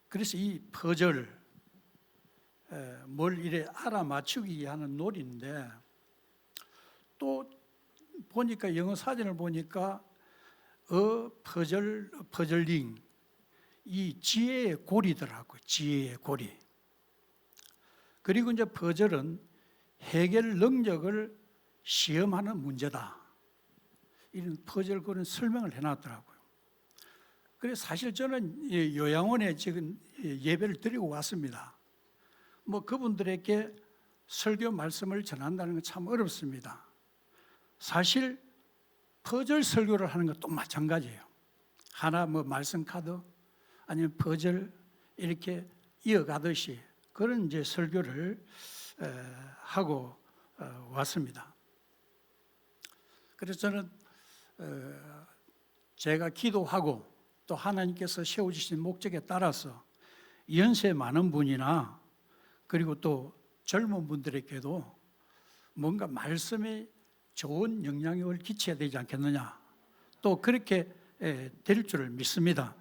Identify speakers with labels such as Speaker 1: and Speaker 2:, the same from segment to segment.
Speaker 1: 그래서 이 퍼즐, 뭘 이래 알아맞추기 하는 놀이인데, 또 보니까 영어 사전을 보니까 퍼즐링, 이 지혜의 고리더라고요. 지혜의 고리. 그리고 이제 퍼즐은 해결 능력을 시험하는 문제다, 이런 퍼즐 그런 설명을 해놨더라고요. 그래서 사실 저는 요양원에 지금 예배를 드리고 왔습니다. 뭐 그분들에게 설교 말씀을 전한다는 건 참 어렵습니다. 사실 퍼즐 설교를 하는 것도 마찬가지예요. 하나 뭐 말씀 카드 아니면 퍼즐 이렇게 이어가듯이 그런 이제 설교를 하고 왔습니다. 그래서 저는 제가 기도하고 또 하나님께서 세워주신 목적에 따라서 연세 많은 분이나 그리고 또 젊은 분들에게도 뭔가 말씀에 좋은 영향력을 끼쳐야 되지 않겠느냐, 또 그렇게 될 줄을 믿습니다.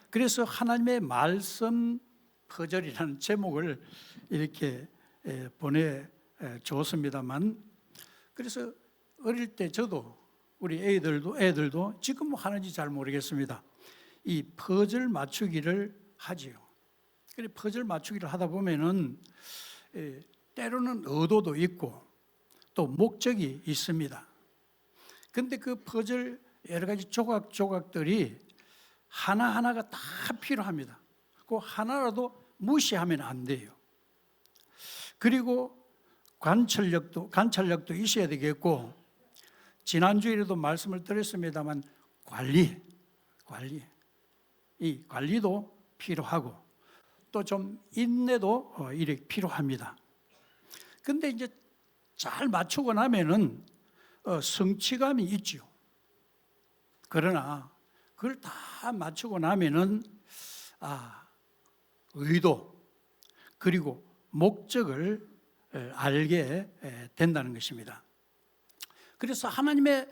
Speaker 1: 그래서 하나님의 말씀 퍼즐이라는 제목을 이렇게 보내주었습니다만, 그래서 어릴 때 저도 우리 애들도 지금 뭐 하는지 잘 모르겠습니다. 이 퍼즐 맞추기를 하지요. 그래 퍼즐 맞추기를 하다 보면은 때로는 의도도 있고 또 목적이 있습니다. 근데 그 퍼즐 여러 가지 조각들이 하나하나가 다 필요합니다. 그 하나라도 무시하면 안 돼요. 그리고 관찰력도 있어야 되겠고, 지난주에도 말씀을 드렸습니다만 이 관리도 필요하고 또 좀 인내도 이렇게 필요합니다. 근데 이제 잘 맞추고 나면은 성취감이 있죠. 그러나 그걸 다 맞추고 나면은 의도 그리고 목적을 알게 된다는 것입니다. 그래서 하나님의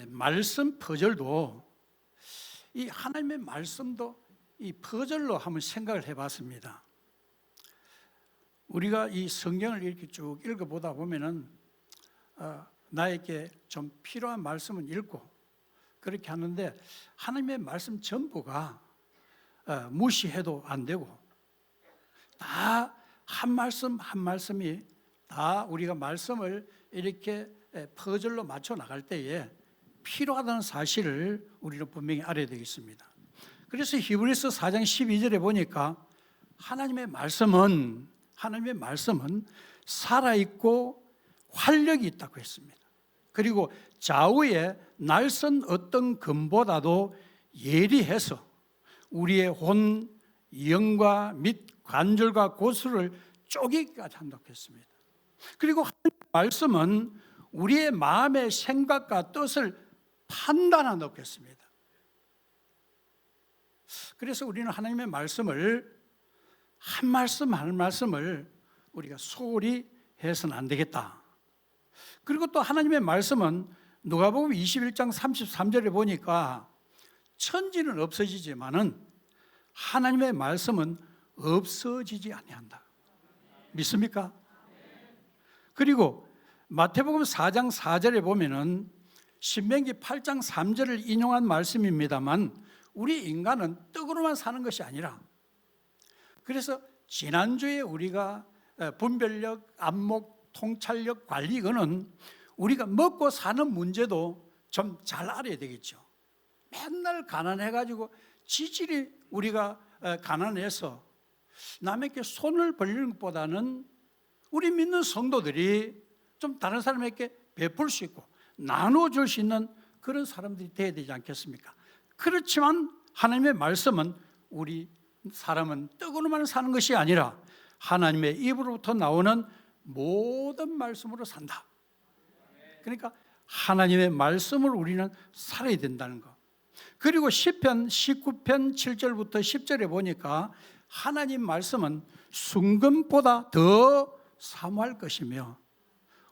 Speaker 1: 말씀 퍼즐도, 이 하나님의 말씀도 이 퍼즐로 한번 생각을 해봤습니다. 우리가 이 성경을 이렇게 쭉 읽어보다 보면은 나에게 좀 필요한 말씀은 읽고 그렇게 하는데, 하나님의 말씀 전부가 무시해도 안 되고, 다 한 말씀 한 말씀이 다 우리가 말씀을 이렇게 퍼즐로 맞춰 나갈 때에 필요하다는 사실을 우리는 분명히 알아야 되겠습니다. 그래서 히브리서 4장 12절에 보니까 하나님의 말씀은 살아있고 활력이 있다고 했습니다. 그리고 좌우에 날선 어떤 금보다도 예리해서 우리의 혼, 영과 및 관절과 고수를 쪼개기까지 한다고 했습니다. 그리고 하나님의 말씀은 우리의 마음의 생각과 뜻을 판단한다고 했습니다. 그래서 우리는 하나님의 말씀을 한 말씀 한 말씀을 우리가 소홀히 해서는 안 되겠다. 그리고 또 하나님의 말씀은 누가복음 21장 33절에 보니까 천지는 없어지지만은 하나님의 말씀은 없어지지 아니한다. 믿습니까? 그리고 마태복음 4장 4절에 보면은 신명기 8장 3절을 인용한 말씀입니다만, 우리 인간은 떡으로만 사는 것이 아니라, 그래서 지난주에 우리가 분별력, 안목, 통찰력, 관리, 이거는 우리가 먹고 사는 문제도 좀 잘 알아야 되겠죠. 맨날 가난해가지고 지질이 우리가 가난해서 남에게 손을 벌리는 것보다는 우리 믿는 성도들이 좀 다른 사람에게 베풀 수 있고 나눠줄 수 있는 그런 사람들이 되어야 되지 않겠습니까? 그렇지만 하나님의 말씀은 우리 사람은 떡으로만 사는 것이 아니라 하나님의 입으로부터 나오는 모든 말씀으로 산다. 그러니까 하나님의 말씀을 우리는 살아야 된다는 것. 그리고 시편 19편 7절부터 10절에 보니까 하나님 말씀은 순금보다 더 사모할 것이며,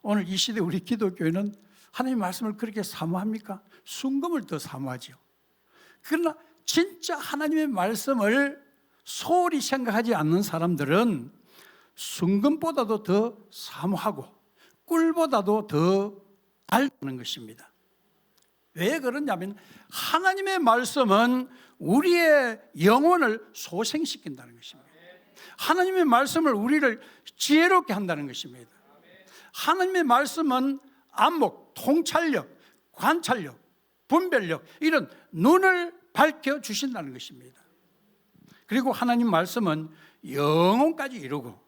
Speaker 1: 오늘 이 시대 우리 기독교회는 하나님 말씀을 그렇게 사모합니까? 순금을 더 사모하죠. 그러나 진짜 하나님의 말씀을 소홀히 생각하지 않는 사람들은 순금보다도 더 사모하고 꿀보다도 더 달다는 것입니다. 왜 그러냐면 하나님의 말씀은 우리의 영혼을 소생시킨다는 것입니다. 하나님의 말씀을 우리를 지혜롭게 한다는 것입니다. 하나님의 말씀은 안목, 통찰력, 관찰력, 분별력 이런 눈을 밝혀주신다는 것입니다. 그리고 하나님 말씀은 영혼까지 이루고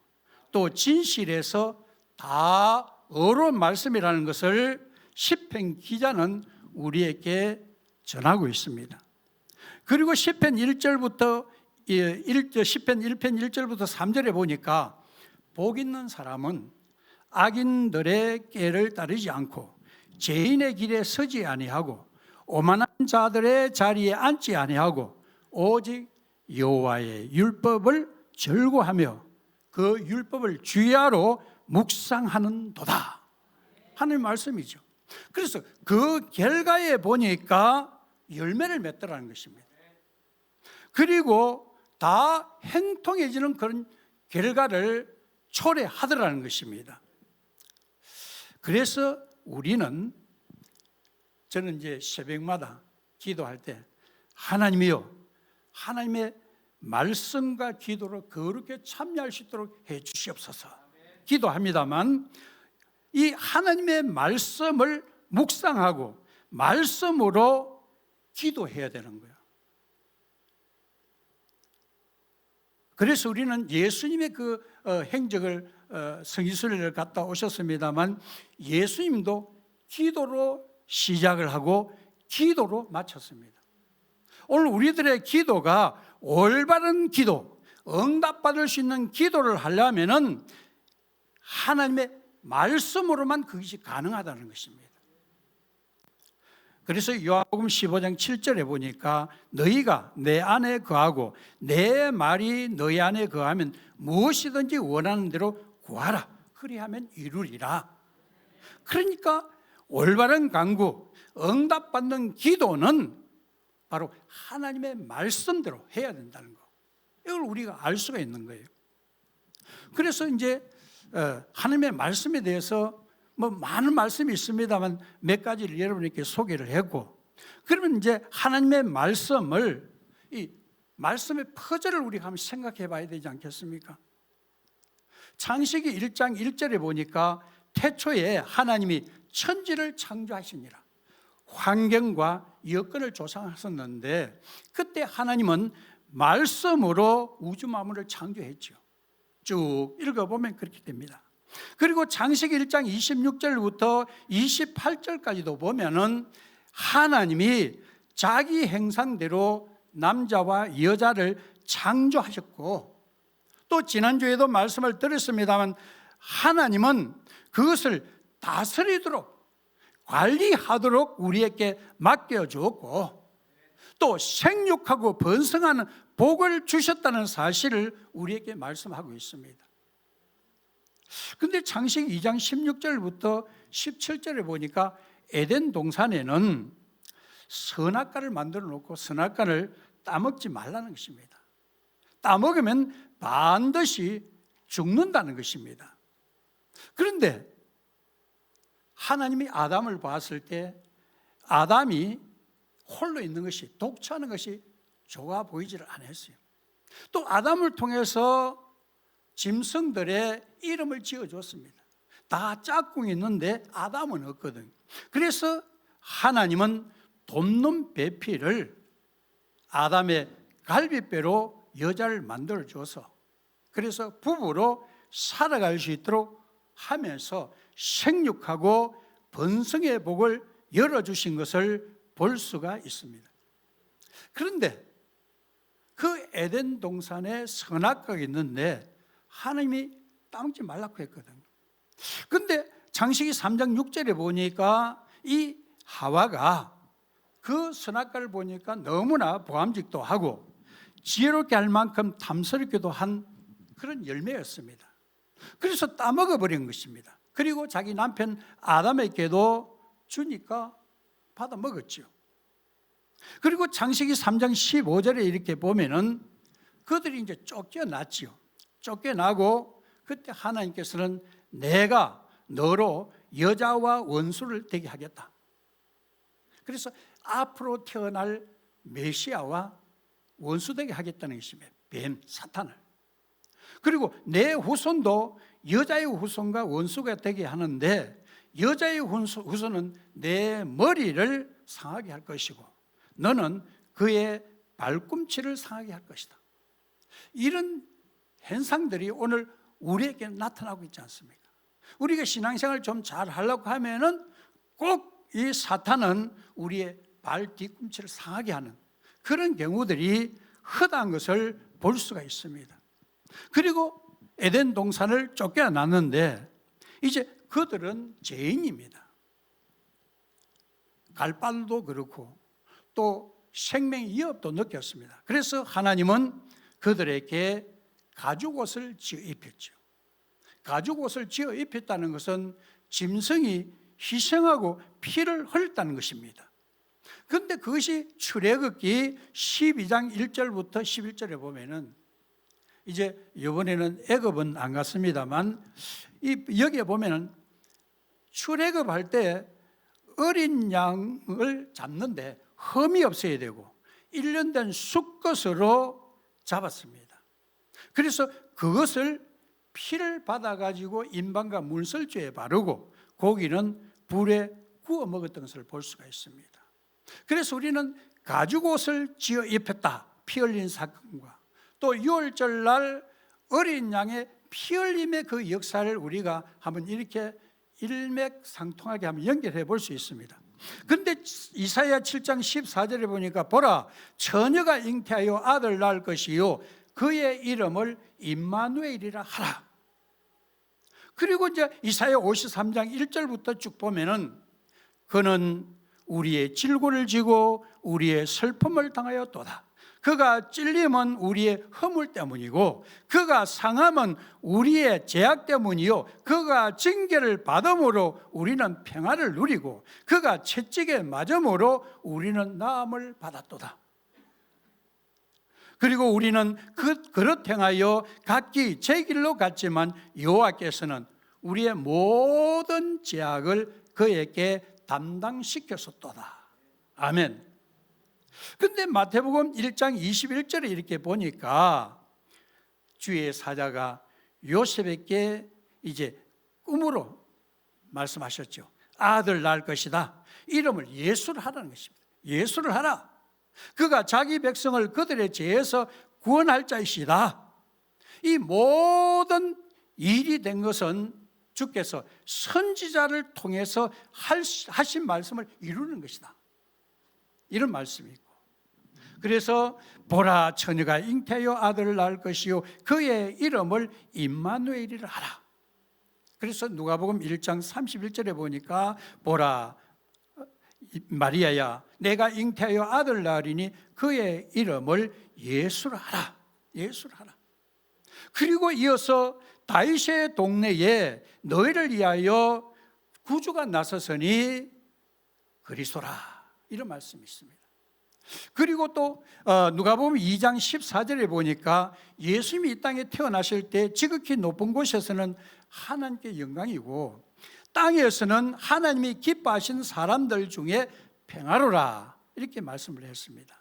Speaker 1: 또 진실에서 다 어려운 말씀이라는 것을 시편 기자는 우리에게 전하고 있습니다. 그리고 시편 1절부터 시편 1편 1절부터 3절에 보니까 복 있는 사람은 악인들의 꾀를 따르지 않고 죄인의 길에 서지 아니하고 오만한 자들의 자리에 앉지 아니하고 오직 여호와의 율법을 절거하며 그 율법을 주야로 묵상하는도다 하는 말씀이죠. 그래서 그 결과에 보니까 열매를 맺더라는 것입니다. 그리고 다 행통해지는 그런 결과를 초래하더라는 것입니다. 그래서 우리는 저는 이제 새벽마다 기도할 때 하나님이요, 하나님의 말씀과 기도로 거룩하게 참여할 수 있도록 해 주시옵소서 기도합니다만, 이 하나님의 말씀을 묵상하고 말씀으로 기도해야 되는 거예요. 그래서 우리는 예수님의 그 행적을 성지순례를 갔다 오셨습니다만 예수님도 기도로 시작을 하고 기도로 마쳤습니다. 오늘 우리들의 기도가 올바른 기도, 응답받을 수 있는 기도를 하려면은 하나님의 말씀으로만 그것이 가능하다는 것입니다. 그래서 요한복음 15장 7절에 보니까 너희가 내 안에 거하고 내 말이 너희 안에 거하면 무엇이든지 원하는 대로 구하라. 그리하면 이루리라. 그러니까 올바른 간구, 응답받는 기도는 바로 하나님의 말씀대로 해야 된다는 거. 이걸 우리가 알 수가 있는 거예요. 그래서 이제 하나님의 말씀에 대해서 뭐 많은 말씀이 있습니다만 몇 가지를 여러분에게 소개를 했고, 그러면 이제 하나님의 말씀을, 이 말씀의 퍼즐을 우리가 한번 생각해 봐야 되지 않겠습니까? 창세기 1장 1절에 보니까 태초에 하나님이 천지를 창조하시니라. 환경과 여건을 조성하셨는데 그때 하나님은 말씀으로 우주 만물을 창조했죠. 쭉 읽어보면 그렇게 됩니다. 그리고 창세기 1장 26절부터 28절까지도 보면은 하나님이 자기 형상대로 남자와 여자를 창조하셨고, 또 지난주에도 말씀을 드렸습니다만 하나님은 그것을 다스리도록 관리하도록 우리에게 맡겨주었고 또 생육하고 번성하는 복을 주셨다는 사실을 우리에게 말씀하고 있습니다. 그런데 창세기 2장 16절부터 17절에 보니까 에덴 동산에는 선악과를 만들어 놓고 선악과를 따먹지 말라는 것입니다. 따먹으면 반드시 죽는다는 것입니다. 그런데 하나님이 아담을 봤을 때 아담이 홀로 있는 것이, 독처하는 것이 좋아 보이지를 않았어요. 또 아담을 통해서 짐승들의 이름을 지어줬습니다. 다 짝꿍이 있는데 아담은 없거든. 그래서 하나님은 돕는 배필을 아담의 갈비뼈로 여자를 만들어줘서 그래서 부부로 살아갈 수 있도록 하면서 생육하고 번성의 복을 열어주신 것을 볼 수가 있습니다. 그런데 그 에덴 동산에 선악과가 있는데 하나님이 따먹지 말라고 했거든요. 그런데 창세기 3장 6절에 보니까 이 하와가 그 선악과를 보니까 너무나 보암직도 하고 지혜롭게 할 만큼 탐스럽기도 한 그런 열매였습니다. 그래서 따먹어 버린 것입니다. 그리고 자기 남편 아담에게도 주니까 받아 먹었죠. 그리고 창세기 3장 15절에 이렇게 보면은 그들이 이제 쫓겨났지요. 쫓겨나고 그때 하나님께서는 내가 너로 여자와 원수를 되게 하겠다. 그래서 앞으로 태어날 메시아와 원수되게 하겠다는 것입니다. 뱀, 사탄을. 그리고 내 후손도 여자의 후손과 원수가 되게 하는데 여자의 후손은 내 머리를 상하게 할 것이고 너는 그의 발꿈치를 상하게 할 것이다. 이런 현상들이 오늘 우리에게 나타나고 있지 않습니까? 우리가 신앙생활을 좀 잘 하려고 하면은 꼭 이 사탄은 우리의 발 뒤꿈치를 상하게 하는 그런 경우들이 허다한 것을 볼 수가 있습니다. 그리고 에덴 동산을 쫓겨났는데 이제 그들은 죄인입니다. 갈발도 그렇고 또 생명 위협도 느꼈습니다. 그래서 하나님은 그들에게 가죽옷을 지어 입혔죠. 가죽옷을 지어 입혔다는 것은 짐승이 희생하고 피를 흘렸다는 것입니다. 그런데 그것이 출애굽기 12장 1절부터 11절에 보면은 이제 이번에는 애굽은 안 갔습니다만 여기에 보면은 출애굽할 때 어린 양을 잡는데 흠이 없어야 되고 1년 된 수컷으로 잡았습니다. 그래서 그것을 피를 받아가지고 인방과 문설주에 바르고 고기는 불에 구워 먹었던 것을 볼 수가 있습니다. 그래서 우리는 가죽옷을 지어 입혔다. 피 흘린 사건과 또 유월절날 어린 양의 피 흘림의 그 역사를 우리가 한번 이렇게 일맥상통하게 한번 연결해 볼 수 있습니다. 그런데 이사야 7장 14절에 보니까 보라 처녀가 잉태하여 아들 낳을 것이요 그의 이름을 임마누엘이라 하라. 그리고 이제 이사야 53장 1절부터 쭉 보면은 그는 우리의 질고를 지고 우리의 슬픔을 당하였도다. 그가 찔림은 우리의 허물 때문이고 그가 상함은 우리의 죄악 때문이요 그가 징계를 받음으로 우리는 평화를 누리고 그가 채찍에 맞음으로 우리는 나음을 받았도다. 그리고 우리는 그릇 행하여 각기 제 길로 갔지만 여호와께서는 우리의 모든 죄악을 그에게 담당시켰었도다. 아멘. 근데 마태복음 1장 21절에 이렇게 보니까 주의 사자가 요셉에게 이제 꿈으로 말씀하셨죠. 아들 낳을 것이다. 이름을 예수를 하라는 것입니다. 예수를 하라. 그가 자기 백성을 그들의 죄에서 구원할 자이시다. 이 모든 일이 된 것은 주께서 선지자를 통해서 하신 말씀을 이루는 것이다. 이런 말씀이 있고 그래서 보라 처녀가 잉태하여 아들을 낳을 것이요 그의 이름을 임마누엘이라 하라. 그래서 누가복음 1장 31절에 보니까 보라 마리아야 내가 잉태하여 아들 낳으리니 그의 이름을 예수라 하라. 예수라 하라. 그리고 이어서 다윗의 동네에 너희를 위하여 구주가 나섰으니 그리스도라. 이런 말씀이 있습니다. 그리고 또 누가복음 2장 14절에 보니까 예수님이 이 땅에 태어나실 때 지극히 높은 곳에서는 하나님께 영광이고 땅에서는 하나님이 기뻐하신 사람들 중에 평화로라. 이렇게 말씀을 했습니다.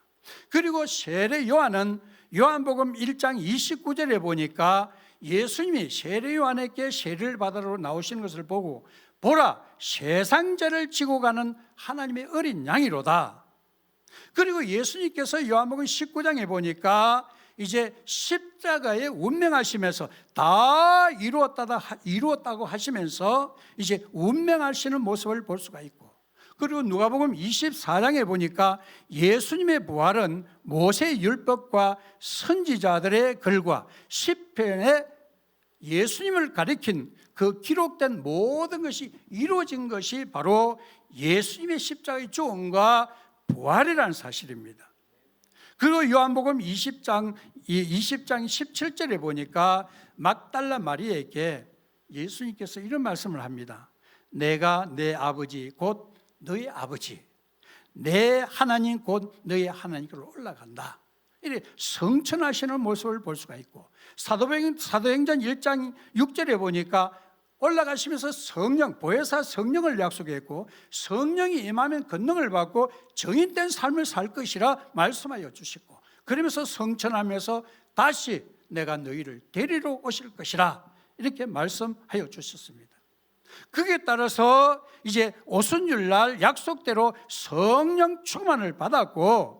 Speaker 1: 그리고 세례 요한은 요한복음 1장 29절에 보니까 예수님이 세례 요한에게 세례를 받으러 나오시는 것을 보고 보라 세상 죄를 지고 가는 하나님의 어린 양이로다. 그리고 예수님께서 요한복음 19장에 보니까 이제 십자가에 운명하시면서 다 이루었다고 하시면서 이제 운명하시는 모습을 볼 수가 있고 그리고 누가복음 24장에 보니까 예수님의 부활은 모세의 율법과 선지자들의 글과 시편에 예수님을 가리킨 그 기록된 모든 것이 이루어진 것이 바로 예수님의 십자가의 죽음과 부활이라는 사실입니다. 그리고 요한복음 20장 17절에 보니까 막달라 마리아에게 예수님께서 이런 말씀을 합니다. 내가 내 아버지 곧 너의 아버지 내 하나님 곧 너의 하나님께로 올라간다. 이렇게 성천하시는 모습을 볼 수가 있고, 사도행전 1장 6절에 보니까 올라가시면서 성령, 보혜사 성령을 약속했고, 성령이 임하면 권능을 받고 정인된 삶을 살 것이라 말씀하여 주셨고, 그러면서 성천하면서 다시 내가 너희를 데리러 오실 것이라 이렇게 말씀하여 주셨습니다. 그에 따라서 이제 오순절날 약속대로 성령 충만을 받았고,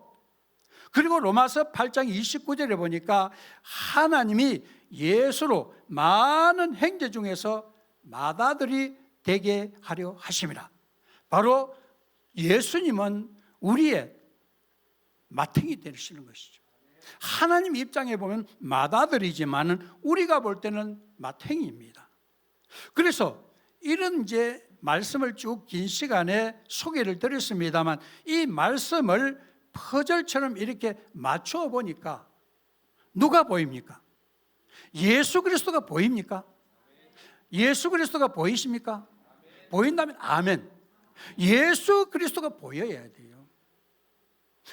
Speaker 1: 그리고 로마서 8장 29절에 보니까 하나님이 예수로 많은 형제 중에서 맏아들이 되게 하려 하심이라. 바로 예수님은 우리의 맏형이 되시는 것이죠. 하나님 입장에 보면 맏아들이지만 우리가 볼 때는 맏형입니다. 그래서 이런 이제 말씀을 쭉 긴 시간에 소개를 드렸습니다만, 이 말씀을 퍼즐처럼 이렇게 맞춰 보니까 누가 보입니까? 예수 그리스도가 보입니까? 예수 그리스도가 보이십니까? 보인다면 아멘. 예수 그리스도가 보여야 돼요.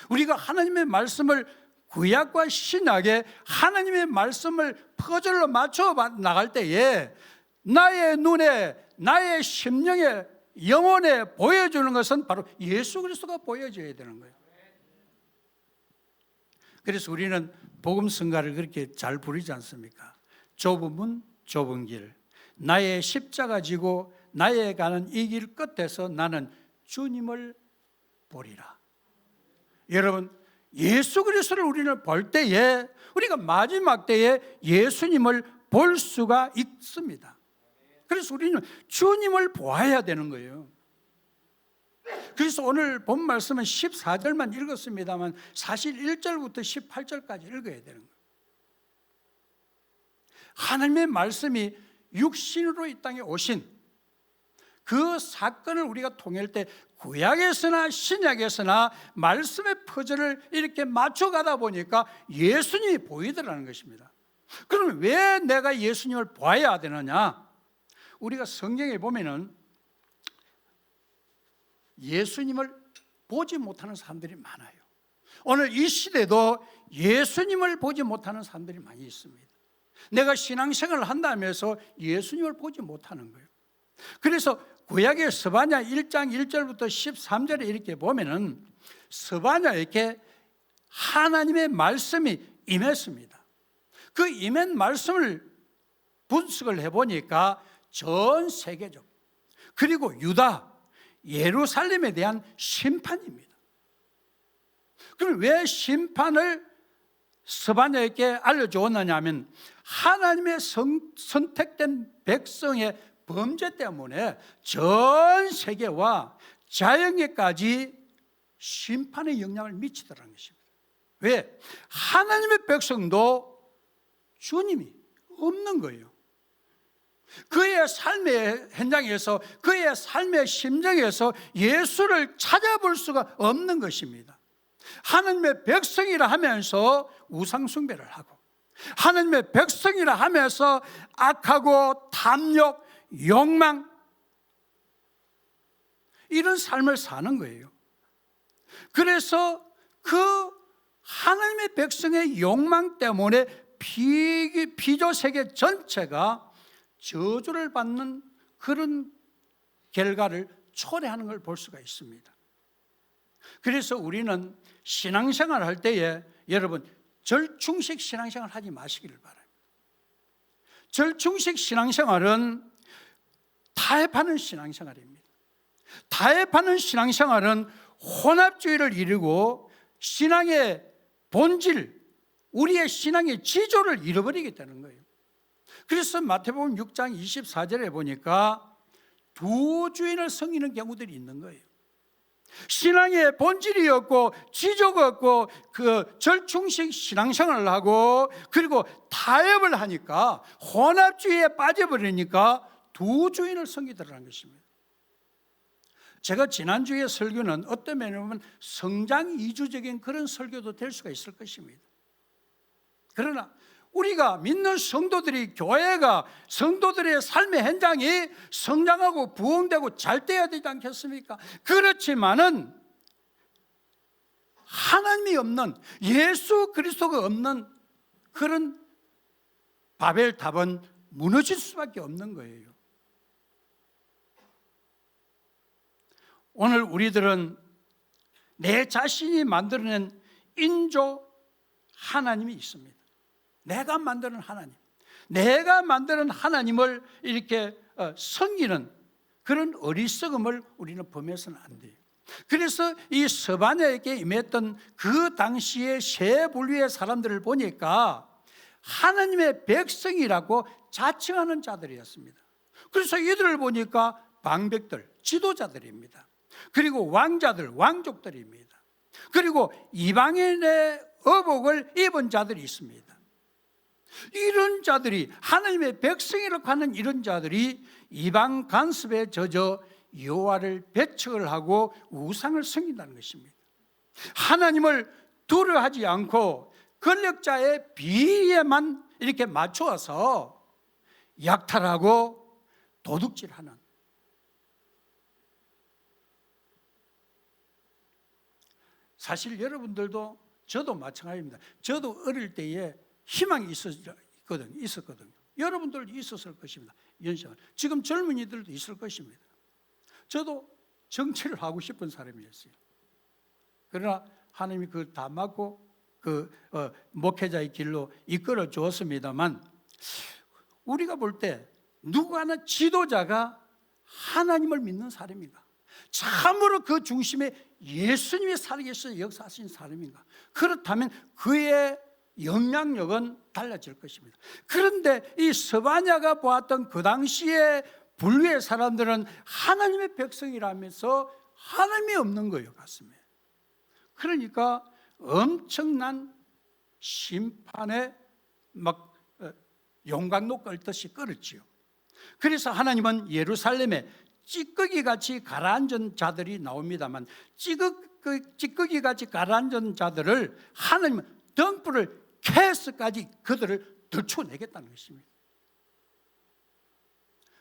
Speaker 1: 우리가 하나님의 말씀을 구약과 신약에 하나님의 말씀을 퍼즐로 맞춰 나갈 때에 나의 눈에, 나의 심령에, 영혼에 보여주는 것은 바로 예수 그리스도가 보여줘야 되는 거예요. 그래서 우리는 복음 성가를 그렇게 잘 부르지 않습니까? 좁은 문, 좁은 길, 나의 십자가 지고 나의 가는 이 길 끝에서 나는 주님을 보리라. 여러분, 예수 그리스도를 우리는 볼 때에, 우리가 마지막 때에 예수님을 볼 수가 있습니다. 그래서 우리는 주님을 보아야 되는 거예요. 그래서 오늘 본 말씀은 14절만 읽었습니다만 사실 1절부터 18절까지 읽어야 되는 거예요. 하나님의 말씀이 육신으로 이 땅에 오신 그 사건을 우리가 통일 때 구약에서나 신약에서나 말씀의 퍼즐을 이렇게 맞춰가다 보니까 예수님이 보이더라는 것입니다. 그러면 왜 내가 예수님을 봐야 되느냐? 우리가 성경에 보면은 예수님을 보지 못하는 사람들이 많아요. 오늘 이 시대도 예수님을 보지 못하는 사람들이 많이 있습니다. 내가 신앙생활을 한다면서 예수님을 보지 못하는 거예요. 그래서 구약의 스바냐 1장 1절부터 13절에 이렇게 보면은 스바냐에게 하나님의 말씀이 임했습니다. 그 임한 말씀을 분석을 해보니까 전 세계적, 그리고 유다, 예루살렘에 대한 심판입니다. 그럼 왜 심판을 스바냐에게 알려주었느냐 하면 하나님의 선택된 백성의 범죄 때문에 전 세계와 자연계까지 심판의 영향을 미치더라는 것입니다. 왜? 하나님의 백성도 주님이 없는 거예요. 그의 삶의 현장에서, 그의 삶의 심정에서 예수를 찾아볼 수가 없는 것입니다. 하나님의 백성이라 하면서 우상숭배를 하고, 하나님의 백성이라 하면서 악하고 탐욕, 욕망, 이런 삶을 사는 거예요. 그래서 그 하나님의 백성의 욕망 때문에 피조 세계 전체가 저주를 받는 그런 결과를 초래하는 걸 볼 수가 있습니다. 그래서 우리는 신앙생활 할 때에 여러분 절충식 신앙생활 하지 마시기를 바랍니다. 절충식 신앙생활은 타협하는 신앙생활입니다. 타협하는 신앙생활은 혼합주의를 이루고 신앙의 본질, 우리의 신앙의 지조를 잃어버리게 되는 거예요. 그래서 마태복음 6장 24절에 보니까 두 주인을 섬기는 경우들이 있는 거예요. 신앙의 본질이 없고 지조가 없고 그 절충식 신앙생활을 하고 그리고 타협을 하니까 혼합주의에 빠져버리니까 두 주인을 섬기더라는 것입니다. 제가 지난주에 설교는 어떤 면에 보면 성장 이주적인 그런 설교도 될 수가 있을 것입니다. 그러나 우리가 믿는 성도들이, 교회가, 성도들의 삶의 현장이 성장하고 부흥되고 잘 돼야 되지 않겠습니까? 그렇지만은 하나님이 없는, 예수 그리스도가 없는 그런 바벨탑은 무너질 수밖에 없는 거예요. 오늘 우리들은 내 자신이 만들어낸 인조 하나님이 있습니다. 내가 만드는 하나님, 내가 만드는 하나님을 이렇게 섬기는 그런 어리석음을 우리는 범해서는 안 돼요. 그래서 이 스바냐에게 임했던 그 당시의 세 분류의 사람들을 보니까 하나님의 백성이라고 자칭하는 자들이었습니다. 그래서 이들을 보니까 방백들, 지도자들입니다. 그리고 왕자들, 왕족들입니다. 그리고 이방인의 어복을 입은 자들이 있습니다. 이런 자들이, 하나님의 백성이라고 하는 이런 자들이 이방 간섭에 젖어 여호와를 배척을 하고 우상을 섬긴다는 것입니다. 하나님을 두려워하지 않고 권력자의 비리에만 이렇게 맞추어서 약탈하고 도둑질하는, 사실 여러분들도 저도 마찬가지입니다. 저도 어릴 때에 희망이 있었거든요. 여러분들도 있었을 것입니다. 지금 젊은이들도 있을 것입니다. 저도 정치를 하고 싶은 사람이었어요. 그러나 하나님이 그걸 다 막고 목회자의 길로 이끌어 주었습니다만, 우리가 볼 때 누구 하나 지도자가 하나님을 믿는 사람인가? 참으로 그 중심에 예수님이 살아계셔서 역사하신 사람인가? 그렇다면 그의 영향력은 달라질 것입니다. 그런데 이 스바냐가 보았던 그 당시에 불교의 사람들은 하나님의 백성이라면서 하나님이 없는 거예요, 가슴에. 그러니까 엄청난 심판에 막 용광로 끌듯이 끌었지요. 그래서 하나님은 예루살렘에 찌꺼기같이 가라앉은 자들이 나옵니다만, 찌꺼기같이 가라앉은 자들을 하나님은 등불을 캐서까지 그들을 들춰내겠다는 것입니다.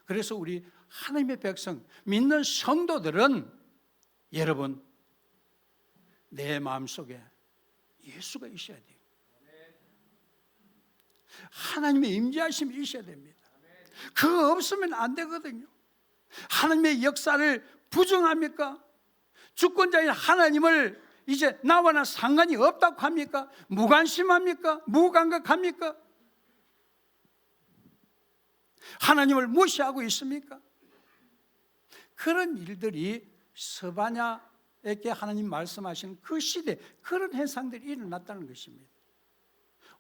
Speaker 1: 그래서 우리 하나님의 백성, 믿는 성도들은 여러분, 내 마음속에 예수가 있어야 돼요. 하나님의 임재하심이 있어야 됩니다. 그거 없으면 안 되거든요. 하나님의 역사를 부정합니까? 주권자인 하나님을 이제 나와는 상관이 없다고 합니까? 무관심합니까? 무감각합니까? 하나님을 무시하고 있습니까? 그런 일들이 스바냐에게 하나님 말씀하신 그 시대, 그런 현상들이 일어났다는 것입니다.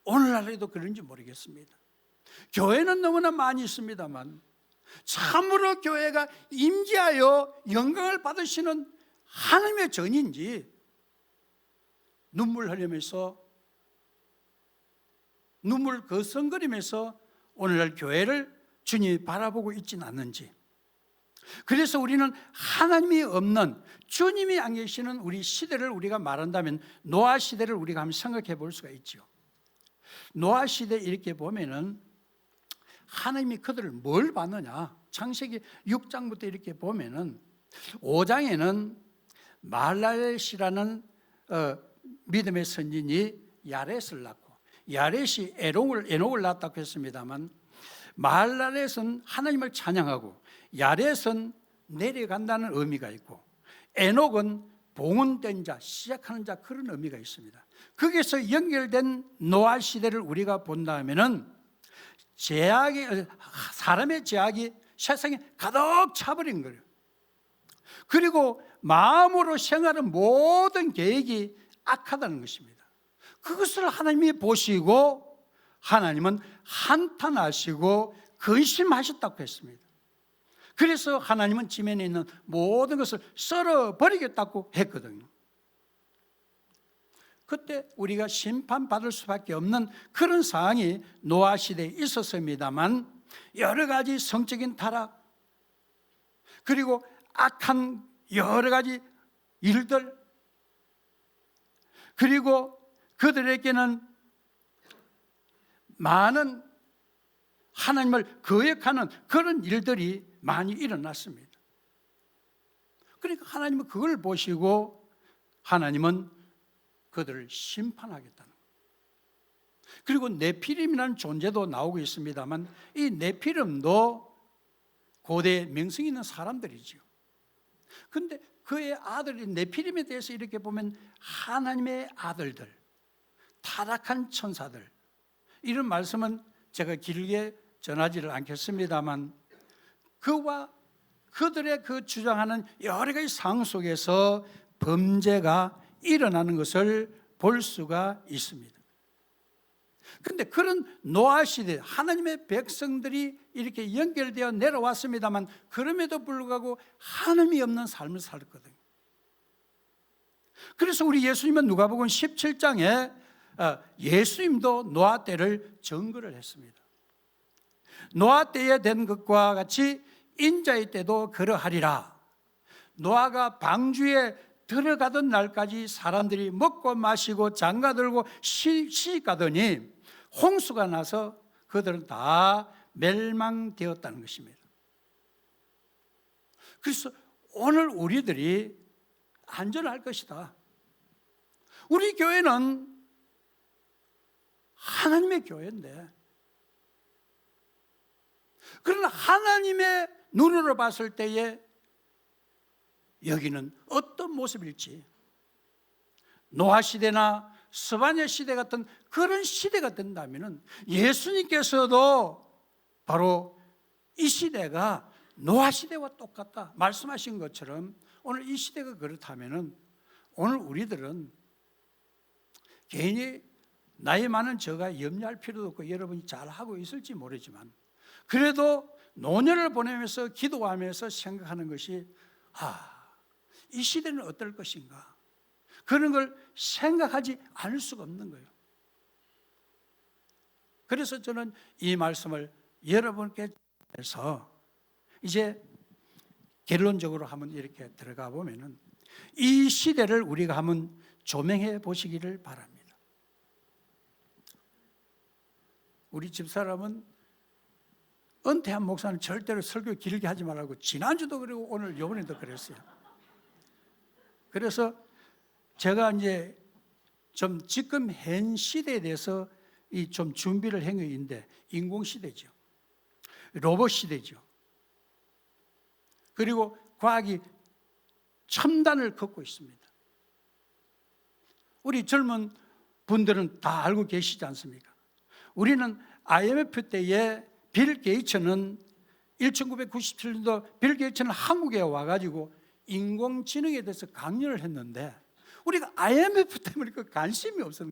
Speaker 1: 오늘날에도 그런지 모르겠습니다. 교회는 너무나 많이 있습니다만 참으로 교회가 임재하여 영광을 받으시는 하나님의 전인지 눈물 흘리면서, 눈물 거성거리면서 오늘날 교회를 주님이 바라보고 있지는 않는지. 그래서 우리는 하나님이 없는, 주님이 안 계시는 우리 시대를 우리가 말한다면 노아 시대를 우리가 한번 생각해 볼 수가 있죠. 노아 시대 이렇게 보면은 하나님이 그들을 뭘 봤느냐? 창세기 6장부터 이렇게 보면은 5장에는 말라렛이라는 믿음의 선진이 야렛을 낳고, 야렛이 에녹을 낳았다고 했습니다만, 말라렛은 하나님을 찬양하고 야렛은 내려간다는 의미가 있고, 에녹은 봉헌된 자, 시작하는 자, 그런 의미가 있습니다. 거기서 연결된 노아 시대를 우리가 본다면은 사람의 죄악이 세상에 가득 차버린 거예요. 그리고 마음으로 생활하는 모든 계획이 악하다는 것입니다. 그것을 하나님이 보시고 하나님은 한탄하시고 근심하셨다고 했습니다. 그래서 하나님은 지면에 있는 모든 것을 썰어버리겠다고 했거든요. 그때 우리가 심판받을 수밖에 없는 그런 상황이 노아 시대에 있었습니다만, 여러 가지 성적인 타락, 그리고 악한 여러 가지 일들, 그리고 그들에게는 많은 하나님을 거역하는 그런 일들이 많이 일어났습니다. 그러니까 하나님은 그걸 보시고 하나님은 그들을 심판하겠다는 거예요. 그리고 네피림이라는 존재도 나오고 있습니다만 이 네피림도 고대 명성 있는 사람들이죠. 그런데 그의 아들이 네피림에 대해서 이렇게 보면 하나님의 아들들, 타락한 천사들, 이런 말씀은 제가 길게 전하지를 않겠습니다만 그와 그들의 그 주장하는 여러 가지 상황 속에서 범죄가 일어나는 것을 볼 수가 있습니다. 그런데 그런 노아 시대 하나님의 백성들이 이렇게 연결되어 내려왔습니다만 그럼에도 불구하고 하나님이 없는 삶을 살았거든요. 그래서 우리 예수님은 누가복음 17장에 예수님도 노아 때를 증거를 했습니다. 노아 때에 된 것과 같이 인자의 때도 그러하리라. 노아가 방주에 들어가던 날까지 사람들이 먹고 마시고 장가들고 시집가더니 홍수가 나서 그들은 다 멸망되었다는 것입니다. 그래서 오늘 우리들이 안전할 것이다. 우리 교회는 하나님의 교회인데, 그러나 하나님의 눈으로 봤을 때에 여기는 어떤 모습일지, 노아 시대나 스바냐 시대 같은 그런 시대가 된다면 예수님께서도 바로 이 시대가 노아 시대와 똑같다 말씀하신 것처럼 오늘 이 시대가 그렇다면 오늘 우리들은 개인이 나이 많은 저가 염려할 필요도 없고 여러분이 잘하고 있을지 모르지만 그래도 노년을 보내면서 기도하면서 생각하는 것이 이 시대는 어떨 것인가, 그런 걸 생각하지 않을 수가 없는 거예요. 그래서 저는 이 말씀을 여러분께 해서 이제 결론적으로 한번 이렇게 들어가 보면은 이 시대를 우리가 한번 조명해 보시기를 바랍니다. 우리 집사람은 은퇴한 목사는 절대로 설교 길게 하지 말라고 지난주도 그리고 오늘 이번에도 그랬어요. 그래서 제가 이제 좀 지금 현 시대에 대해서 좀 준비를 한 것인데 인공시대죠. 로봇 시대죠. 그리고 과학이 첨단을 걷고 있습니다. 우리 젊은 분들은 다 알고 계시지 않습니까? 우리는 IMF 때에 빌 게이츠는 1997년도 빌 게이츠는 한국에 와가지고 인공지능에 대해서 강연을 했는데 우리가 IMF 때문에 그 관심이 없었어.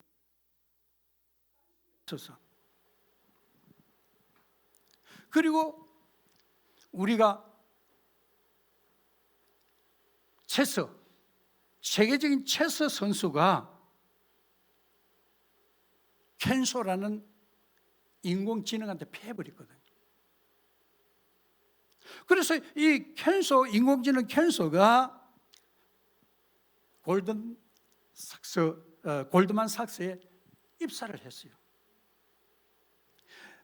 Speaker 1: 그리고 우리가 체스, 세계적인 체스 선수가 켄소라는 인공지능한테 패해버렸거든요. 그래서 이 켄소, 인공지능 켄소가 골드만 삭스에 입사를 했어요.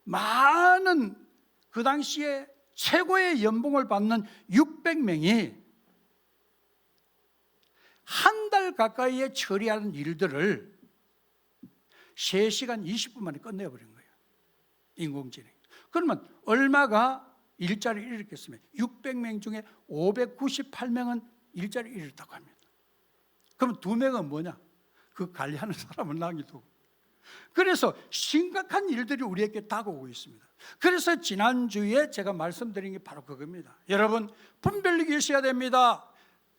Speaker 1: 많은 그 당시에 최고의 연봉을 받는 600명이 한 달 가까이에 처리하는 일들을 3시간 20분 만에 끝내버린 거예요. 인공지능. 그러면 얼마가 일자리를 잃었겠으면 600명 중에 598명은 일자리를 잃었다고 합니다. 그럼 2명은 뭐냐? 그 관리하는 사람은 낭이도. 그래서 심각한 일들이 우리에게 다가오고 있습니다. 그래서 지난주에 제가 말씀드린 게 바로 그겁니다. 여러분, 분별력이 있어야 됩니다.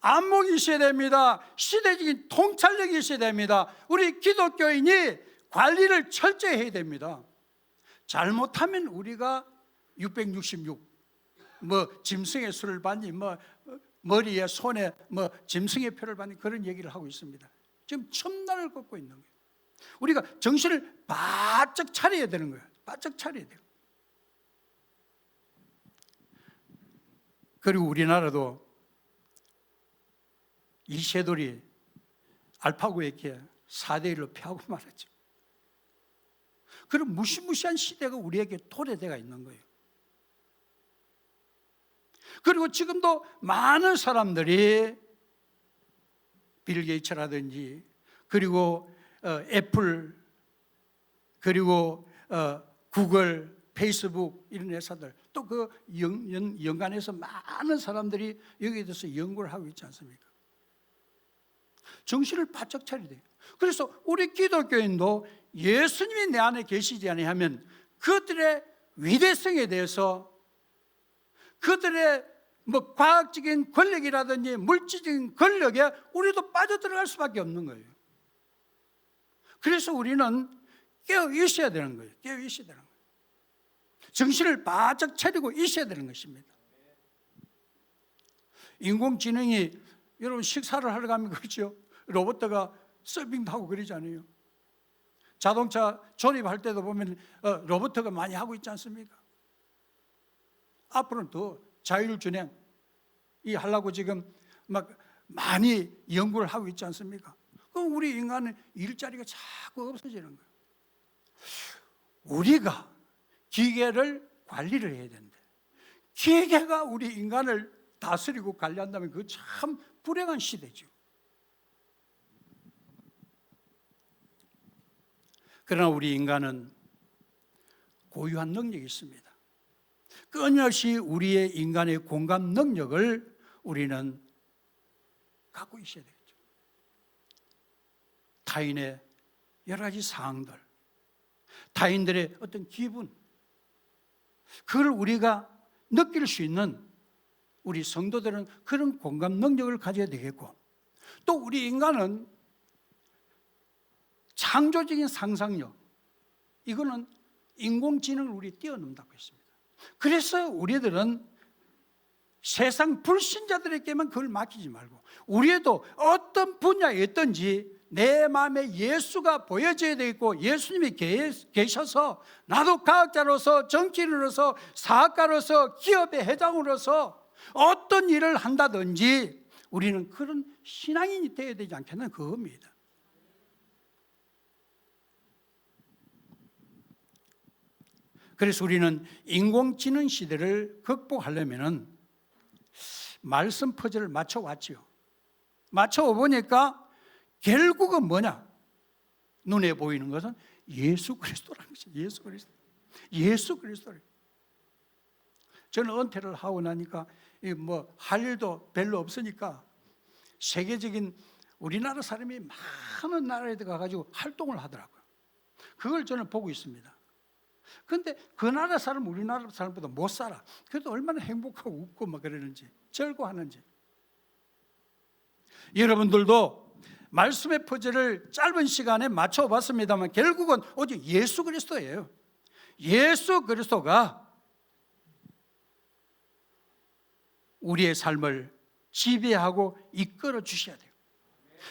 Speaker 1: 안목이 있어야 됩니다. 시대적인 통찰력이 있어야 됩니다. 우리 기독교인이 관리를 철저히 해야 됩니다. 잘못하면 우리가 666 짐승의 수를 받니 머리에 손에 짐승의 표를 받니 그런 얘기를 하고 있습니다. 지금 첨단을 걷고 있는 거예요. 우리가 정신을 바짝 차려야 되는 거예요. 바짝 차려야 돼요. 그리고 우리나라도 이세돌이 알파고에게 4대1로 패하고 말았죠. 그런 무시무시한 시대가 우리에게 도래되어 있는 거예요. 그리고 지금도 많은 사람들이 빌 게이츠라든지 그리고 애플, 그리고 구글, 페이스북 이런 회사들, 또 그 연간해서 많은 사람들이 여기에 대해서 연구를 하고 있지 않습니까? 정신을 바짝 차려야 돼요. 그래서 우리 기독교인도 예수님이 내 안에 계시지 아니하면 그들의 위대성에 대해서, 그들의 뭐 과학적인 권력이라든지 물질적인 권력에 우리도 빠져들어갈 수밖에 없는 거예요. 그래서 우리는 깨어 있어야 되는 거예요. 깨어 있어야 되는 거예요. 정신을 바짝 차리고 있어야 되는 것입니다. 인공지능이, 여러분 식사를 하러 가면 그렇죠. 로봇가 서빙도 하고 그러잖아요. 자동차 조립할 때도 보면 로봇가 많이 하고 있지 않습니까? 앞으로는 더 자율주행 이 하려고 지금 막 많이 연구를 하고 있지 않습니까? 그럼 우리 인간은 일자리가 자꾸 없어지는 거예요. 우리가 기계를 관리를 해야 되는데 기계가 우리 인간을 다스리고 관리한다면 그거 참 불행한 시대죠. 그러나 우리 인간은 고유한 능력이 있습니다. 끊임없이 우리의 인간의 공감 능력을 우리는 갖고 있어야 되겠죠. 타인의 여러 가지 상황들, 타인들의 어떤 기분, 그걸 우리가 느낄 수 있는 우리 성도들은 그런 공감 능력을 가져야 되겠고, 또 우리 인간은 창조적인 상상력, 이거는 인공지능을 우리 뛰어넘다고 했습니다. 그래서 우리들은 세상 불신자들에게만 그걸 맡기지 말고 우리도 어떤 분야에 있든지 내 마음에 예수가 보여져야 되겠고, 예수님이 계셔서 나도 과학자로서, 정치인으로서, 사학가로서, 기업의 회장으로서 어떤 일을 한다든지 우리는 그런 신앙인이 되어야 되지 않겠나, 그겁니다. 그래서 우리는 인공지능 시대를 극복하려면 말씀 퍼즐을 맞춰왔죠. 맞춰보니까 결국은 뭐냐? 눈에 보이는 것은 예수 그리스도라는 것이죠. 예수 그리스도. 예수 그리스도. 저는 은퇴를 하고 나니까 뭐 할 일도 별로 없으니까 세계적인 우리나라 사람이 많은 나라에 가가지고 활동을 하더라고요. 그걸 저는 보고 있습니다. 그런데 그 나라 사람 우리나라 사람보다 못 살아. 그래도 얼마나 행복하고 웃고 막 그러는지, 즐거워하는지. 여러분들도 말씀의 퍼즐을 짧은 시간에 맞춰봤습니다만 결국은 오직 예수 그리스도예요. 예수 그리스도가 우리의 삶을 지배하고 이끌어 주셔야 돼요.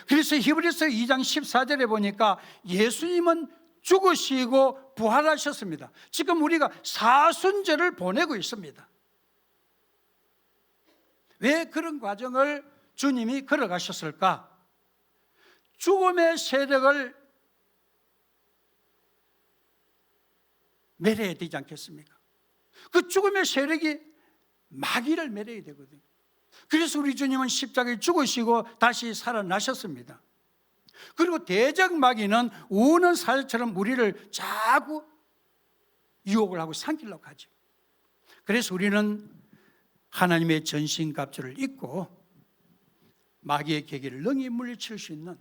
Speaker 1: 그래서 히브리서 2장 14절에 보니까 예수님은 죽으시고 부활하셨습니다. 지금 우리가 사순절을 보내고 있습니다. 왜 그런 과정을 주님이 걸어가셨을까? 죽음의 세력을 멸해야 되지 않겠습니까? 그 죽음의 세력이 마귀를 멸해야 되거든요. 그래서 우리 주님은 십자가에 죽으시고 다시 살아나셨습니다. 그리고 대적 마귀는 우는 사자처럼 우리를 자꾸 유혹을 하고 삼키려고 하죠. 그래서 우리는 하나님의 전신갑주를 입고 마귀의 계기를 능히 물리칠 수 있는,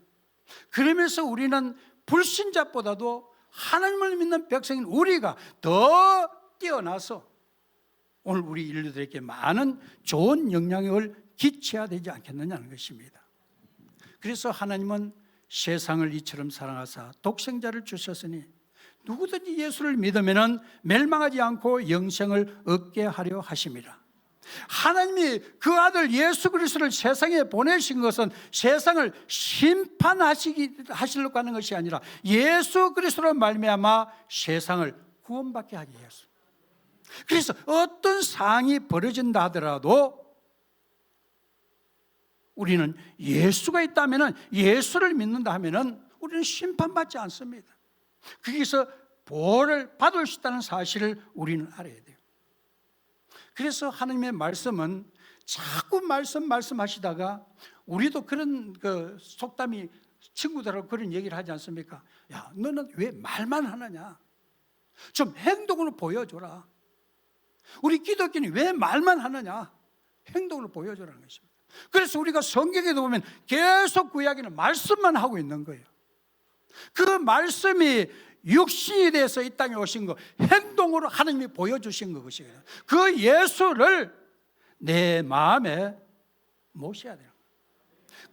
Speaker 1: 그러면서 우리는 불신자보다도 하나님을 믿는 백성인 우리가 더 뛰어나서 오늘 우리 인류들에게 많은 좋은 영향력을 끼쳐야 되지 않겠느냐는 것입니다. 그래서 하나님은 세상을 이처럼 사랑하사 독생자를 주셨으니 누구든지 예수를 믿으면 멸망하지 않고 영생을 얻게 하려 하심이라. 하나님이 그 아들 예수 그리스도를 세상에 보내신 것은 세상을 심판하시려고 하는 것이 아니라 예수 그리스도로 말미암아 세상을 구원받게 하기 위해서. 그래서 어떤 상황이 벌어진다 하더라도 우리는 예수가 있다면, 예수를 믿는다 하면 우리는 심판받지 않습니다. 거기서 보호를 받을 수 있다는 사실을 우리는 알아야 돼요. 그래서 하나님의 말씀은 자꾸 말씀하시다가 우리도 그런 속담이 친구들하고 그런 얘기를 하지 않습니까? 야, 너는 왜 말만 하느냐? 좀 행동으로 보여줘라. 우리 기독교는 왜 말만 하느냐? 행동으로 보여줘라는 것입니다. 그래서 우리가 성경에도 보면 계속 구약에는 말씀만 하고 있는 거예요. 그 말씀이 육신이 돼서 이 땅에 오신 거, 행동으로 하나님이 보여주신 것이거든요. 그 예수를 내 마음에 모셔야 돼요.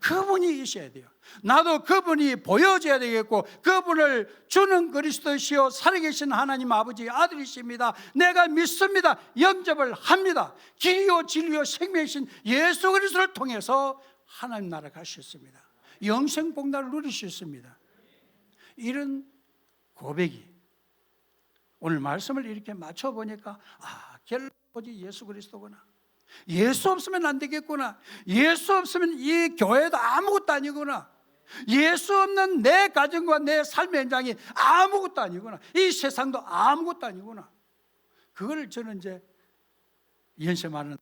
Speaker 1: 그분이 있어야 돼요. 나도 그분이 보여줘야 되겠고, 그분을 주는 그리스도시요 살아계신 하나님 아버지의 아들이십니다. 내가 믿습니다. 영접을 합니다. 길이요 진리요 생명이신 예수 그리스도를 통해서 하나님 나라 갈 수 있습니다. 영생 복날을 누릴 수 있습니다. 이런 고백이 오늘 말씀을 이렇게 맞춰보니까 결론 오직 예수 그리스도구나. 예수 없으면 안 되겠구나. 예수 없으면 이 교회도 아무것도 아니구나. 예수 없는 내 가정과 내 삶의 현장이 아무것도 아니구나. 이 세상도 아무것도 아니구나. 그걸 저는 이제 연세 많은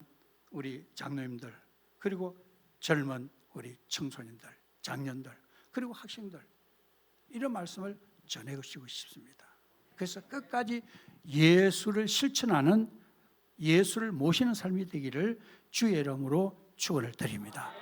Speaker 1: 우리 장로님들, 그리고 젊은 우리 청소년들, 장년들, 그리고 학생들, 이런 말씀을 전해주시고 싶습니다. 그래서 끝까지 예수를 실천하는, 예수를 모시는 삶이 되기를 주의 이름으로 축원을 드립니다.